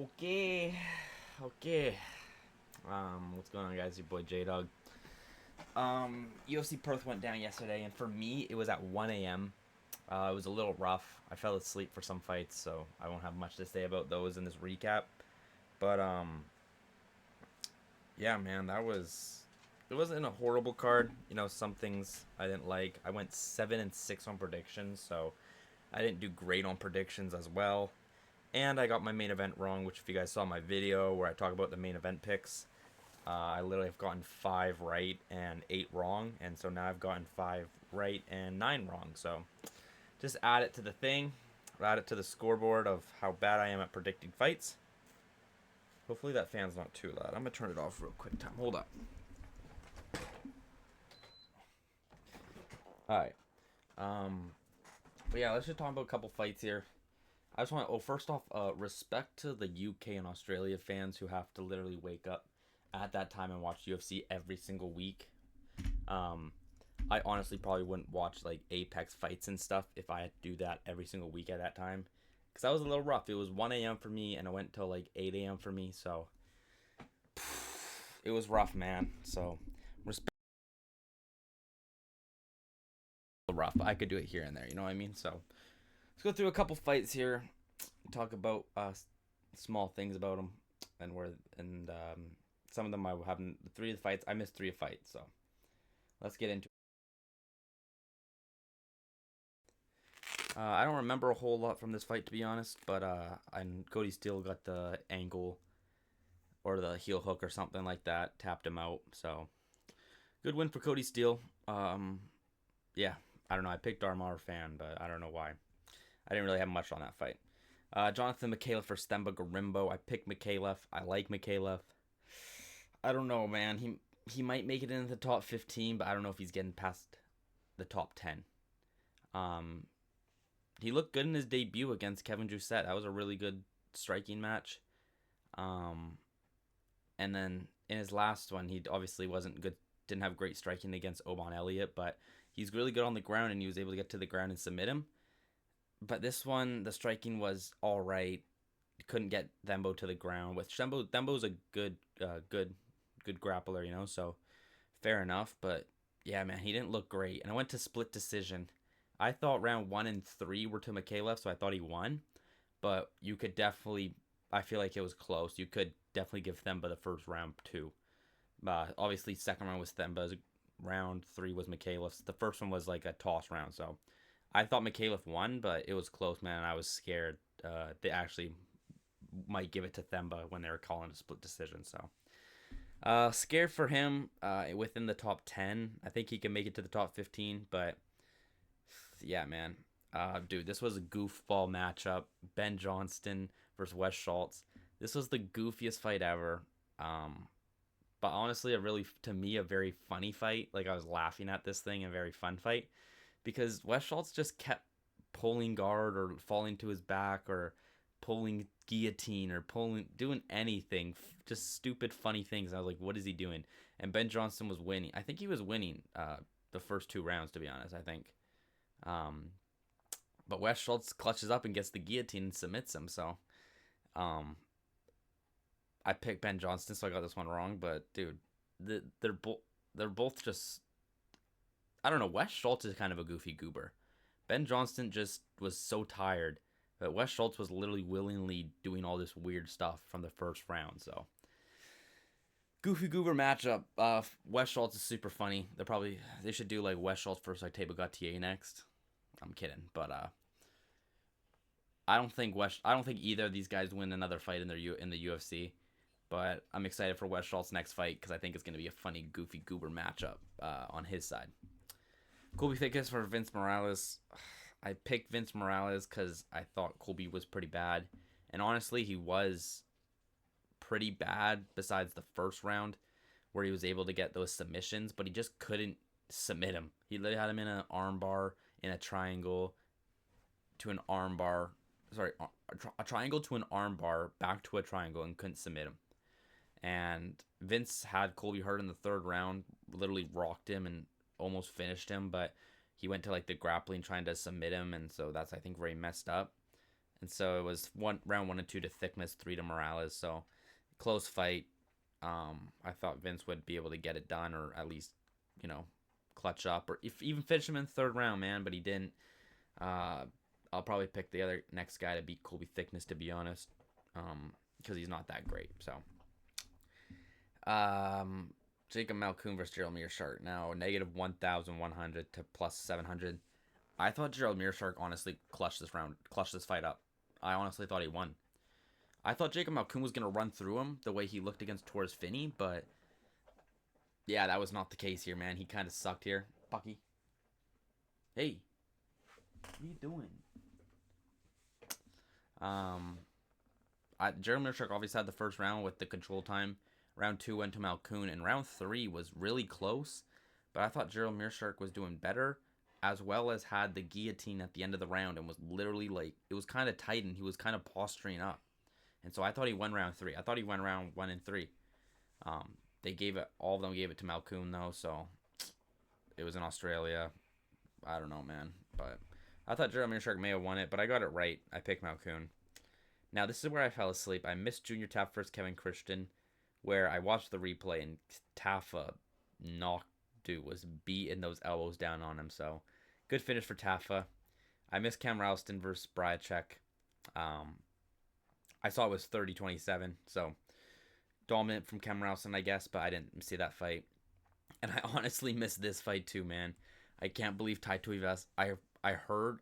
Okay, okay. What's going on, guys? Your boy J Dog. UFC Perth went down yesterday, and for me, it was at 1 a.m. It was a little rough. I fell asleep for some fights, so I won't have much to say about those in this recap. But yeah, man, it wasn't a horrible card. You know, some things I didn't like. I went 7-6 on predictions, so I didn't do great on predictions as well. And I got my main event wrong, which if you guys saw my video where I talk about the main event picks, I literally have gotten 5 right and 8 wrong, and so now I've gotten 5 right and 9 wrong. So just add it to the thing, add it to the scoreboard of how bad I am at predicting fights. Hopefully that fan's not too loud. I'm gonna turn it off real quick. Time, hold up. All right. But yeah, let's just talk about a couple fights here. I just want to, first off, respect to the UK and Australia fans who have to literally wake up at that time and watch UFC every single week. Um, I honestly probably wouldn't watch like Apex fights and stuff if I had to do that every single week at that time. Because that was a little rough. It was 1 a.m. for me and it went till like 8 a.m. for me. So it was rough, man. So respect rough. I could do it here and there. You know what I mean? So let's go through a couple fights here. Talk about small things about them and some of them I haven't. The 3 of the fights I missed 3 fights. So let's get into. I don't remember a whole lot from this fight to be honest, but and Cody Steele got the ankle or the heel hook or something like that, tapped him out. So good win for Cody Steele. Yeah, I don't know. I picked Armar fan, but I don't know why. I didn't really have much on that fight. Jonathan Mikhailov for Stemba Garimbo. I picked Mikhailov. I like Mikhailov. I don't know, man. He might make it into the top 15, but I don't know if he's getting past the top 10. Um, he looked good in his debut against Kevin Doucette. That was a really good striking match. Um, and then in his last one, he obviously wasn't good. Didn't have great striking against Oban Elliott, but he's really good on the ground, and he was able to get to the ground and submit him. But this one, the striking was all right. Couldn't get Thembo to the ground. With Thembo's a good grappler, you know. So fair enough. But yeah, man, he didn't look great. And I went to split decision. I thought round 1 and 3 were to Mikhailov, so I thought he won. But you could definitely, I feel like it was close. You could definitely give Themba the first round too. Obviously, second round was Themba's. Round 3 was Mikhailov's. The first one was like a toss round. So I thought Mikhailov won, but it was close, man. I was scared. They actually might give it to Themba when they were calling a split decision. So scared for him within the top 10. I think he can make it to the top 15, but yeah, man. Dude, this was a goofball matchup. Ben Johnston versus Wes Schultz. This was the goofiest fight ever. But honestly, to me, a very funny fight. Like, I was laughing at this thing, a very fun fight. Because Wes Schultz just kept pulling guard or falling to his back or pulling guillotine or doing anything. Just stupid, funny things. I was like, what is he doing? And Ben Johnston was winning. I think he was winning the first 2 rounds, to be honest, I think. Um, but Wes Schultz clutches up and gets the guillotine and submits him. So um, I picked Ben Johnston, so I got this one wrong. But dude, they're both just, I don't know. Wes Schultz is kind of a goofy goober. Ben Johnston just was so tired, but Wes Schultz was literally willingly doing all this weird stuff from the first round. So goofy goober matchup. Wes Schultz is super funny. They should do like Wes Schultz versus like Table Gautier next. I'm kidding, but I don't think either of these guys win another fight in the UFC. But I'm excited for Wes Schultz's next fight because I think it's going to be a funny, goofy goober matchup on his side. Colby Thickest for Vince Morales. I picked Vince Morales because I thought Colby was pretty bad. And honestly, he was pretty bad besides the first round where he was able to get those submissions, but he just couldn't submit him. He literally had him in an armbar, in a triangle to an armbar. Sorry, a triangle to an armbar, back to a triangle, and couldn't submit him. And Vince had Colby hurt in the third round, literally rocked him and almost finished him, but he went to like the grappling trying to submit him, and so that's I think where he messed up. And so it was round 1 and 2 to Thickness, 3 to Morales. So close fight. I thought Vince would be able to get it done, or at least, clutch up, or if even finish him in the 3rd round, man. But he didn't. I'll probably pick the other next guy to beat Colby Thickness, to be honest, because he's not that great. So, Jacob Malkoun versus Gerald Meerschaert. Now negative 1,100 to plus 700. I thought Gerald Meerschaert honestly clutched this fight up. I honestly thought he won. I thought Jacob Malkoun was gonna run through him the way he looked against Torres Finney, but yeah, that was not the case here, man. He kind of sucked here. Bucky. Hey. What are you doing? Gerald Meerschaert obviously had the first round with the control time. Round 2 went to Malkoun, and round 3 was really close, but I thought Gerald Meerschaert was doing better, as well as had the guillotine at the end of the round, and was literally it was kind of tight, and he was kind of posturing up. And so I thought he won round 3. I thought he won round 1 and 3. All of them gave it to Malkoun, though, so it was in Australia. I don't know, man, but I thought Gerald Meerschaert may have won it, but I got it right. I picked Malkoun. Now, this is where I fell asleep. I missed Junior Tafa versus Kevin Christian, where I watched the replay, and Tafa was beating those elbows down on him, so good finish for Tafa. I missed Cam Ralston versus Bryacek. I saw it was 30-27, so dominant from Cam Ralston, I guess, but I didn't see that fight. And I honestly missed this fight too, man. I can't believe Tai Tuivasa. I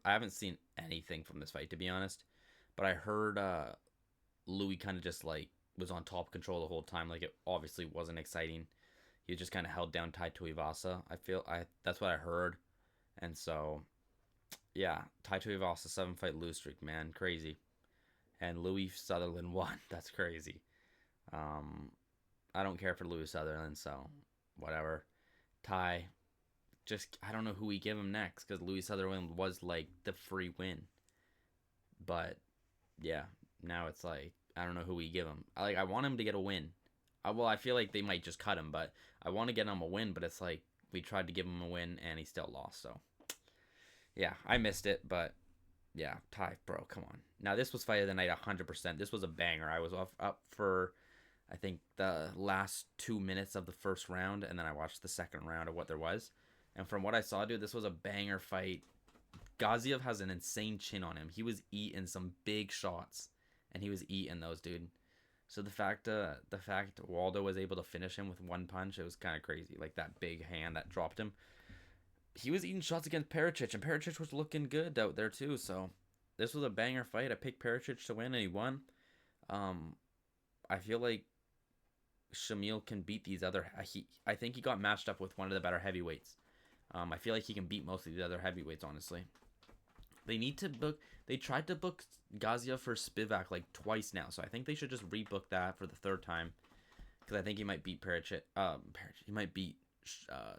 haven't seen anything from this fight, to be honest, but I heard Louis kind of just was on top control the whole time. It obviously wasn't exciting. He just kind of held down Tai Tuivasa. That's what I heard. And so, yeah, Tai Tuivasa 7-fight lose streak, man, crazy. And Louis Sutherland won. That's crazy. I don't care for Louis Sutherland, so whatever. Tai, I don't know who we give him next, because Louis Sutherland was the free win. But yeah, now it's I don't know who we give him. I want him to get a win. I feel like they might just cut him, but I want to get him a win. But it's we tried to give him a win and he still lost. So yeah, I missed it, but yeah, Tai, bro, come on. Now this was fight of the night, 100%. This was a banger. I was up for, I think, the last 2 minutes of the first round, and then I watched the second round of what there was. And from what I saw, dude, this was a banger fight. Gaziev has an insane chin on him. He was eating some big shots, and he was eating those, dude. So the fact Waldo was able to finish him with one punch, it was kind of crazy. That big hand that dropped him. He was eating shots against Pericic, and Pericic was looking good out there too. So this was a banger fight. I picked Pericic to win, and he won. I feel like Shamil can beat these other. I think he got matched up with one of the better heavyweights. I feel like he can beat most of the other heavyweights, honestly. They tried to book Gaziev for Spivak twice now, so I think they should just rebook that for the 3rd time, because I think he might beat Pericic. He might beat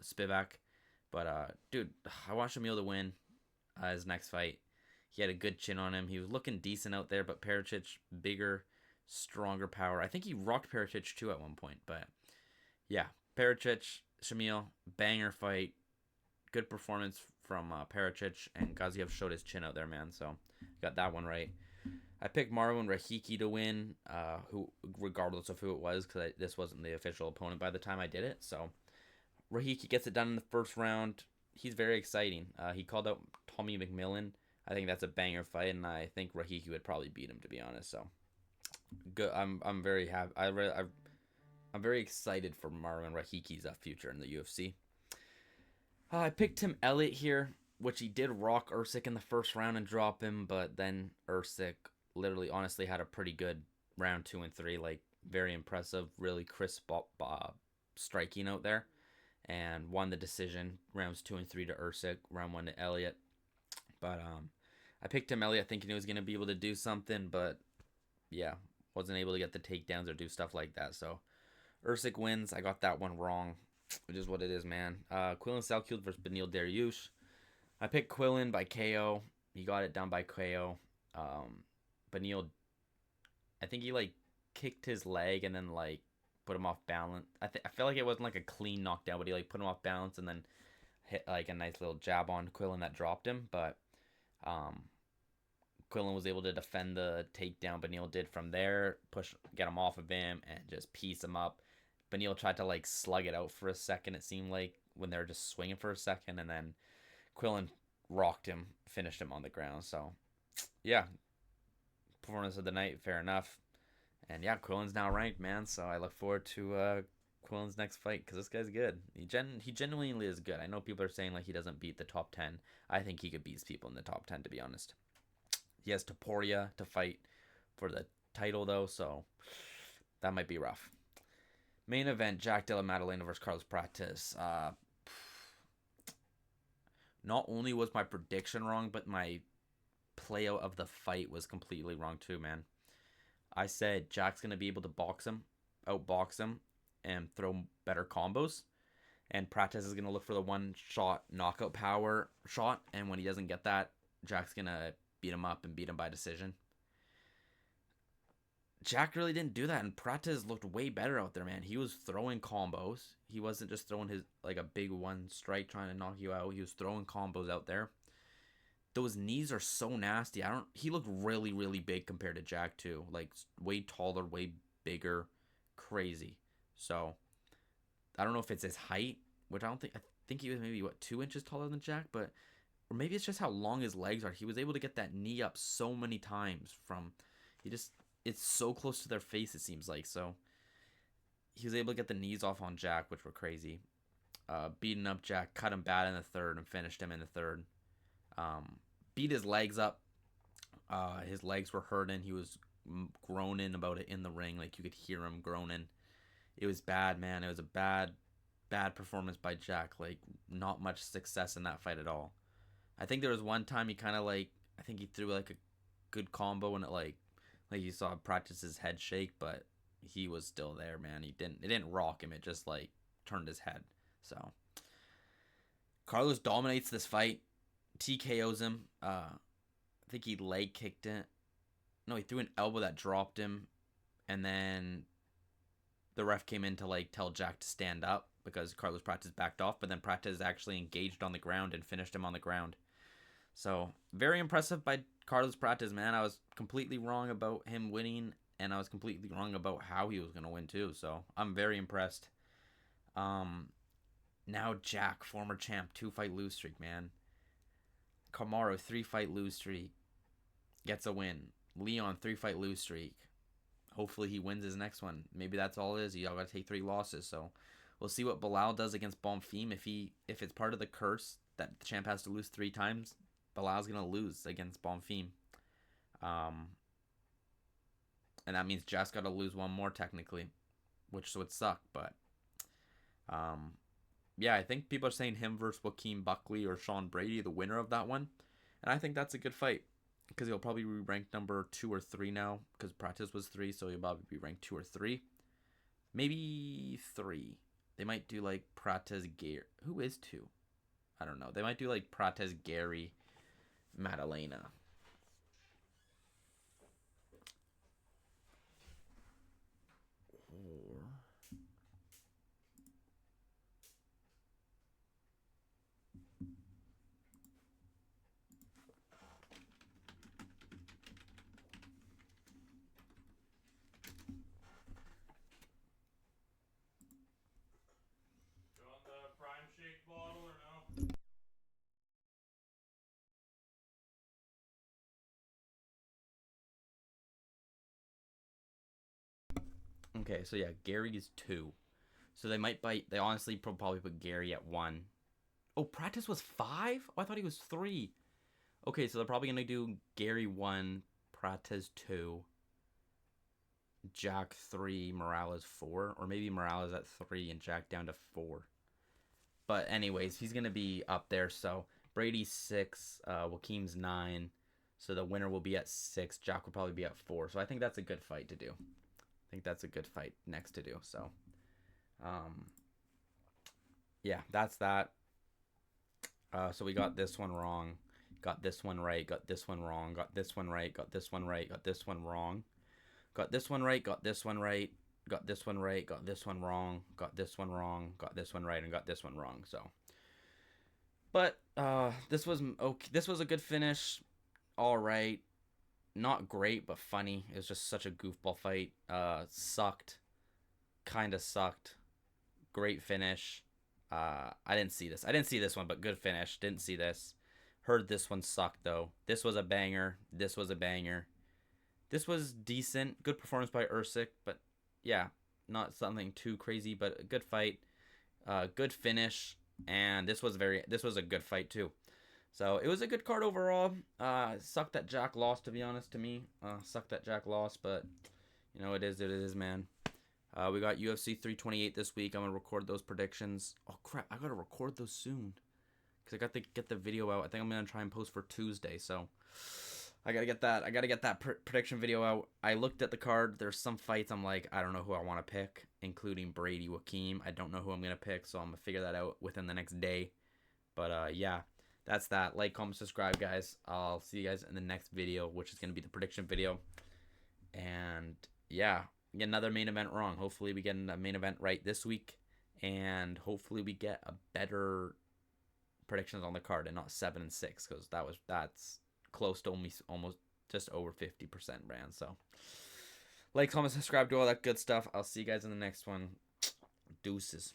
Spivak, but dude, I want Shamil to win his next fight. He had a good chin on him. He was looking decent out there, but Pericic, bigger, stronger power. I think he rocked Pericic too at one point, but yeah, Pericic, Shamil, banger fight. Good performance from Pericic, and Gaziev showed his chin out there, man. So got that one right. I picked Marwan Rahiki to win, who, regardless of who it was, because this wasn't the official opponent by the time I did it. So Rahiki gets it done in the first round. He's very exciting. He called out Tommy McMillan. I think that's a banger fight, and I think Rahiki would probably beat him, to be honest. So good. I'm very happy. I'm very excited for Marwan Rahiki's future in the UFC. I picked Tim Elliott here, which he did rock Usyk in the first round and drop him, but then Usyk literally, honestly, had a pretty good round 2 and 3, very impressive, really crisp striking out there, and won the decision, rounds 2 and 3 to Usyk, round 1 to Elliott. But I picked Tim Elliott thinking he was going to be able to do something, but yeah, wasn't able to get the takedowns or do stuff like that. So Usyk wins. I got that one wrong, which is what it is, man. Quillen Salkield versus Beneil Dariush. I picked Quillen by KO. He got it done by KO. Beneil, I think he kicked his leg and then put him off balance. I felt like it wasn't a clean knockdown, but he put him off balance and then hit a nice little jab on Quillen that dropped him. But Quillen was able to defend the takedown Beneil did from there, get him off of him, and just piece him up. Beneil tried to like slug it out for a second, it seemed like, when they were just swinging for a second, and then Quillen rocked him, finished him on the ground. So, yeah, performance of the night, fair enough. And yeah, Quillen's now ranked, man. So I look forward to Quillen's next fight because this guy's good. He genuinely is good. I know people are saying like he doesn't beat the top 10. I think he could beat people in the top 10, to be honest. He has Topuria to fight for the title, though, so that might be rough. Main event, Jack Della Maddalena versus Carlos Prates. Not only was my prediction wrong, but my playout of the fight was completely wrong too, man. I said Jack's going to be able to outbox him, and throw better combos. And Prates is going to look for the one-shot knockout power shot, and when he doesn't get that, Jack's going to beat him up and beat him by decision. Jack really didn't do that, and Prates looked way better out there, man. He was throwing combos. He wasn't just throwing his like a big one strike trying to knock you out. He was throwing combos out there. Those knees are so nasty. He looked really, really big compared to Jack too. Like way taller, way bigger, crazy. So I don't know if it's his height, which I think he was maybe 2 inches taller than Jack, but or maybe it's just how long his legs are. He was able to get that knee up so many times it's so close to their face, it seems like. So he was able to get the knees off on Jack, which were crazy. Beating up Jack, cut him bad in the third, and finished him in the third. Beat his legs up. His legs were hurting. He was groaning about it in the ring. Like you could hear him groaning. It was bad, man. It was a bad performance by Jack. Like not much success in that fight at all. I think there was one time he kind of I think he threw like a good combo and it you saw Prates' head shake, but he was still there, man. It didn't rock him. It just like turned his head. So Carlos dominates this fight. TKOs him. I think he leg kicked it. No, he threw an elbow that dropped him, and then the ref came in to tell Jack to stand up because Carlos Prates backed off, but then Prates actually engaged on the ground and finished him on the ground. So very impressive by Carlos Prates, man. I was completely wrong about him winning, and I was completely wrong about how he was going to win too. So I'm very impressed. Now Jack, former champ, 2-fight lose streak, man. Kamaru, 3-fight lose streak, gets a win. Leon, 3-fight lose streak. Hopefully he wins his next one. Maybe that's all it is. You all got to take 3 losses. So we'll see what Bilal does against Bonfim. If it's part of the curse that the champ has to lose 3 times, Bilal's going to lose against Bonfim. And that means Jack's got to lose one more technically, which would suck. But yeah, I think people are saying him versus Joaquin Buckley or Sean Brady, the winner of that one. And I think that's a good fight because he'll probably be ranked number 2 or 3 now because Prates was 3, so he'll probably be ranked 2 or 3. Maybe 3. They might do Prates Gary. Who is 2? I don't know. They might do Prates Gary Maddalena. Okay, so yeah, Gary is 2. So they might bite. They honestly probably put Gary at 1. Oh, Prates was 5? Oh, I thought he was 3. Okay, so they're probably going to do Gary 1, Prates 2, Jack 3, Morales 4. Or maybe Morales at 3 and Jack down to 4. But anyways, he's going to be up there. So Brady's 6, Joaquin's 9. So the winner will be at 6. Jack will probably be at 4. So I think that's a good fight to do. I think that's a good fight next to do. So, yeah, that's that. So we got this one wrong, got this one right, got this one wrong, got this one right, got this one right, got this one wrong, got this one right, got this one right, got this one right, got this one wrong, got this one wrong, got this one right, and got this one wrong. So, but this was okay. This was a good finish. All right. not great, but funny. It was just such a goofball fight. Sucked. Kind of sucked. Great finish. I didn't see this. I didn't see this one, but good finish. Didn't see this. Heard this one sucked, though. This was a banger. This was a banger. This was decent. Good performance by Usyk, but yeah, not something too crazy, but a good fight. Good finish, and this was a good fight too. So it was a good card overall. Sucked that Jack lost, to be honest. To me, sucked that Jack lost, but you know it is, man. We got UFC 328 this week. I'm gonna record those predictions. Oh crap, I gotta record those soon because I got to get the video out. I think I'm gonna try and post for Tuesday, so I gotta get that. I gotta get that prediction video out. I looked at the card. There's some fights I'm like, I don't know who I want to pick, including Brady Joaquim. I don't know who I'm gonna pick, so I'm gonna figure that out within the next day. But yeah, that's that. Like, comment, subscribe, guys. I'll see you guys in the next video, which is gonna be the prediction video. And yeah, get another main event wrong. Hopefully we get a main event right this week, and hopefully we get a better predictions on the card and not 7 and 6, because that's close to almost just over 50% brand. So like, comment, subscribe, do all that good stuff. I'll see you guys in the next one. Deuces.